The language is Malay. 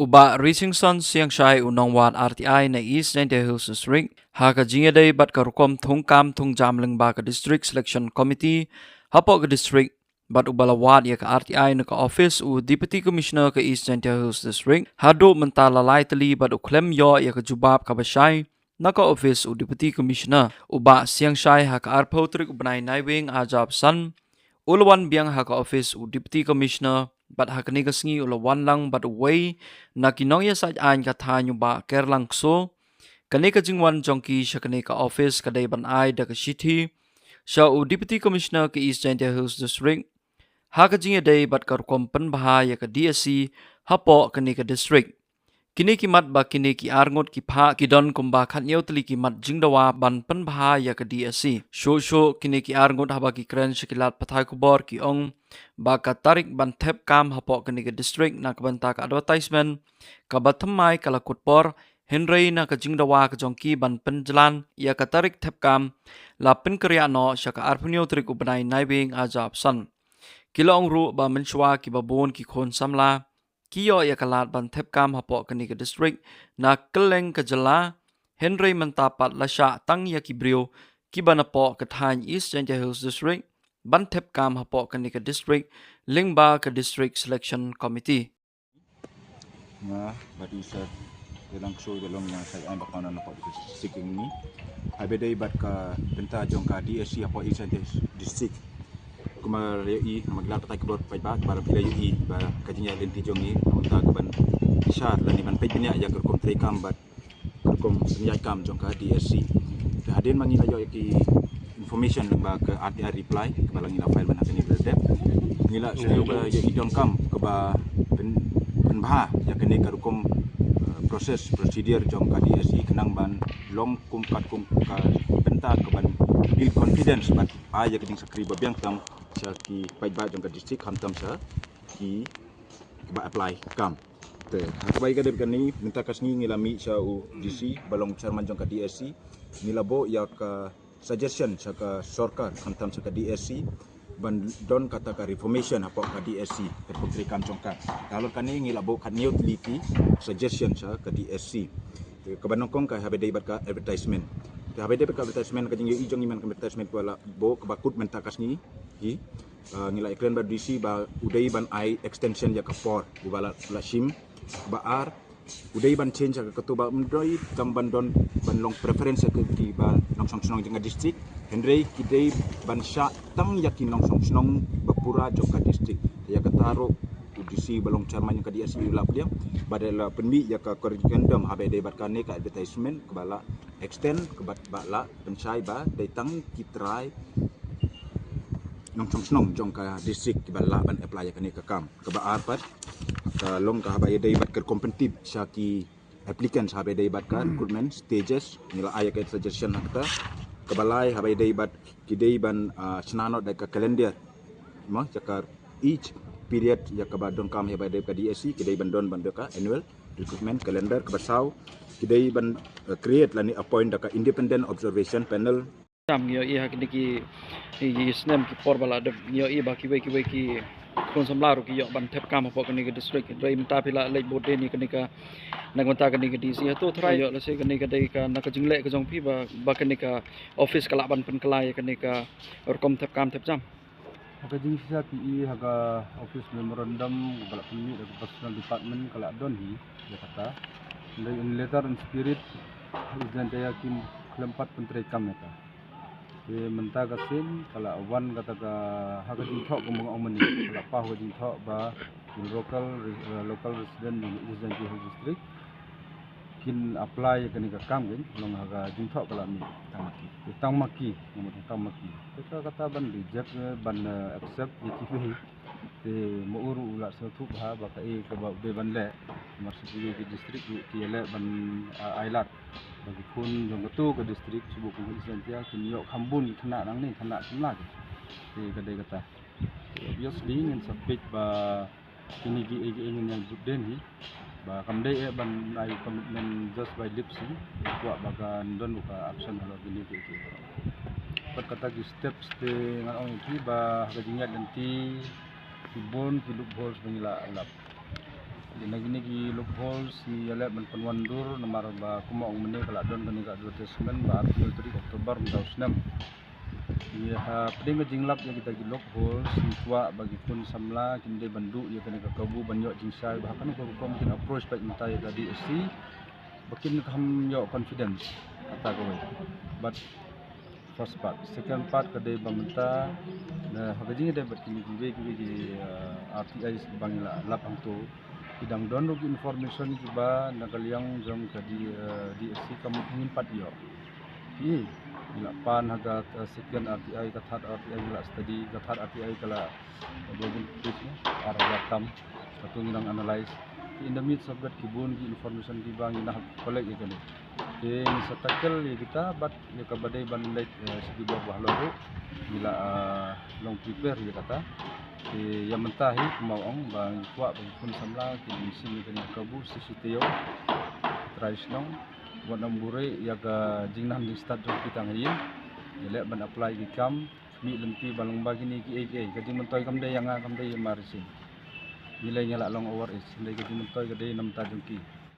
Uba Risingson siang syai unang wan RTI na East Ninety Hills District, haka jingaday bat karukom thung kam thung jamling ba ka District Selection Committee, hapo ka district, bat ubalawad ya ka RTI na ka office u Deputy Commissioner ka East Ninety Hills District, hado mentalalay tali bat uklem yo ya ka jubab ka basyay, na ka office u Deputy Commissioner, uba siang syai haka arpotrik ubanay naibing ajab san, ulawan biang haka office u Deputy Commissioner, bat hakani kasngi ulawan lang bat away na kinongya sa an katanyo ba kerlang so kani ka jingwan jongki siya kani ka office kaday ban ay da ka city siya u Deputy Commissioner ka East Ninety Hills District haka jingya day bat karukom panbahaya ka DSC hapo kani ka district kini kimat ba kini ki arngot ki pha ki don kumba khat nyeu tli kimat jingdawa ban panbahaya ka DSC sho kini ki arngot haba ki kren shikilat pathai kubor ki ong ba ka tarik ban thep kam hapo kani ka district na kabanta ka advertisement ka bathamai kala kutpor Henry na ka jingdawa ka jongki ban penjalan ya ka tarik thep kam la pen kriya no sya ka arpunyo trik ubanai naibing ajab san kila ong ru ba menshwa ki babon ki khon samla kiyo ya kalat ban thep kam hapo kani ka district na keleng ka jala Henry mentapat lasya tang ya ki brio ki banapo ka thany East Ninety Hills District ban thep kam hapo kani ka district lingba ka District Selection Committee nga badi sa ilang show dalong na sa ay bakanan na po seeking ni habeday bat ka benta jong ka DSC apo East District kuma i maglat tay kebor pay ba para pila i ba kajinya lenti jong i unta kaban syar lan iban pay binya ya kerkom tre kam bat kerkom binya kam jong ka DSC hadin mangina yo ki information ba ke RTI reply kebalang ila file ban hakani berdep ngila suyo ba yo idom kam ke ba penbah ya kene kerkom proses prosedur jong ka DSC kenang ban long kum kat kum ka benta keban build confidence bat aya keding sakri babiang tam sa ki paiba jong ka district hamtam sa ki ba apply kam te habai ka kani minta kasni ngilami sa u DC balong chairman jong ka DSC ngilabo ya ka suggestion sa ka sarkar hamtam sa ka DSC ban don kata ka reformation apa ka DSC ke putri kam jong ka kalau kani ngilabo kan neutrality suggestion sa ka DSC ke banongkong ka habedai bat ka advertisement habedai bat ka advertisement ka jing ijong iman ka advertisement wala bo ka bakut menta kasni hi ngila iklan ba DC ba udai ban ai extension ya kapor ubala lashim baar udai ban change ka ketua mendoi tamban don ban long preference ke ki ba nong song song jeng district Henry kidai ban sya tang yakin nong song song bapura joka district ya kataro DC balong chairman yang ka DSC ulap dia badala penmi ya ka korrigandum habe dai bat kane ka advertisement kebala extend kebat bala pensai ba dai tang kitrai nong song jong ka district kibala ban apply ka ni ka kam ka ba arpat ka long ka habai dai bat ker kompetitif syaki applicants habai dai bat ka recruitment stages nila aya ka suggestion hakta kabalai habai dai bat kidai ban senano dai ka calendar mo jakar each period ya ka ba don kam habai dai ka DSC kidai ban don ban ka annual recruitment calendar ka basau kidai ban create lani appoint ka independent observation panel jam ngio i hakni ki snem ki por bala de ngio i ba ki we ki kon samlaru ki yo ban thep kam hapo kani ka district rei mta pila lei bote ni kani ka nagmanta kani ka DC to thrai yo la se kani ka dei ka nak jingle ka jong phi ba kani ka office kala ban pen kelai kani ka orkom thep kam thep jam Haka jing sisa PE haka office memorandum balak pemit dari personal department kalau don hi dia kata in letter and spirit izan dia yakin kelempat penteri kam eta ke menta kasin kalau awan kata ka haka jing thok kumang omani kalau pa haka jing thok ba in local resident di izan di district kin apply ke ni ka kam gen long haka jing thok kalau ni tang maki ngomong tang maki kita kata ban reject ban accept itu te mo uru ula so thu ba ba ka e ka ba be ban le marsiki ke district ki le ban ailat bagi pun jong tu ke district subuh ku isentia kin yo khambun thana nang ni thana semla te ka de kata obviously ngin sabit ba kini gi ingin yang den hi ba kamdai ban ai commitment just by lips hi kuat bagan don buka action kalau gini gitu pat kata di steps te ngang ong ba hagajinya nanti kibon hidup bos mengila alap Gini ki loophole si yale ban penwandur nomor ba kuma ong mene kala don kani ka advertisement ba April 3 Oktober 2006. Ya peding ke jinglap ya kita ki loophole si tua bagi pun samla kinde bandu ya kani ka kabu banyo jingsai bahkan ko mungkin approach baik mentai ka DSC bakin kam yo confidence kata ko but first part second part kadai bamenta na hagaji de bat kini ki RTI bangla lapang tu idang don information kiba nakaliang jong kadi DSC kamu ingin pat yo i pan haga sekian RTI kathat RTI la study kathat RTI kala bobin page arah tam satu nginang analyze in the midst of that kibun ki information di bang ina kolek ya kan ke sa tackle ya kita but ya kabadai bandai segi buah loro bila long prepare ya kata yang mentahi kemauan bang tua bang pun samla ki sini kan kabu sisiteo trais nong buat nambure ya ga jingnam di start jong kita ngayin ya le ban apply ki kam mi lenti balong bagi ni ki ka jing mentoi kam dai yang kam dai marisin nilai nyala long over is ndai ka jing mentoi ka dai nam ta jong ki